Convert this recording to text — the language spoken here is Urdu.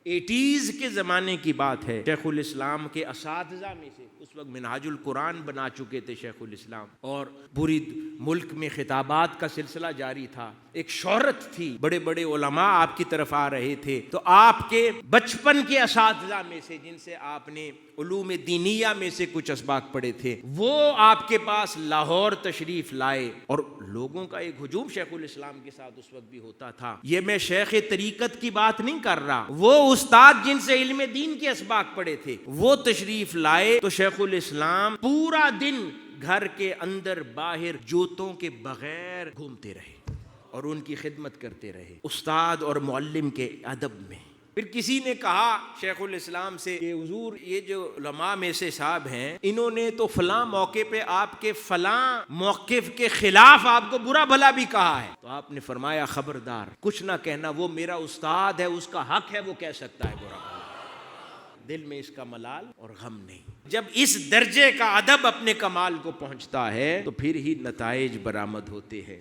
80s کے زمانے کی بات ہے، شیخ الاسلام کے اساتذہ میں سے اس وقت منہاج القرآن بنا چکے تھے شیخ الاسلام، اور پوری ملک میں خطابات کا سلسلہ جاری تھا، ایک شہرت تھی، بڑے بڑے علماء آپ کی طرف آ رہے تھے۔ تو آپ کے بچپن کے اساتذہ میں سے جن سے آپ نے علوم دینیہ میں سے کچھ اسباق پڑھے تھے، وہ آپ کے پاس لاہور تشریف لائے، اور لوگوں کا ایک ہجوم شیخ الاسلام کے ساتھ اس وقت بھی ہوتا تھا۔ یہ میں شیخ طریقت کی بات نہیں کر رہا، وہ استاد جن سے علم دین کے اسباق پڑھے تھے وہ تشریف لائے، تو شیخ الاسلام پورا دن گھر کے اندر باہر جوتوں کے بغیر گھومتے رہے اور ان کی خدمت کرتے رہے، استاد اور معلم کے ادب میں۔ پھر کسی نے کہا شیخ الاسلام سے کہ حضور یہ جو علماء میں سے صاحب ہیں، انہوں نے تو فلاں موقع پہ آپ کے فلاں موقف کے خلاف آپ کو برا بھلا بھی کہا ہے۔ تو آپ نے فرمایا خبردار، کچھ نہ کہنا، وہ میرا استاد ہے، اس کا حق ہے، وہ کہہ سکتا ہے برا بھلا، دل میں اس کا ملال اور غم نہیں۔ جب اس درجے کا ادب اپنے کمال کو پہنچتا ہے تو پھر ہی نتائج برآمد ہوتے ہیں۔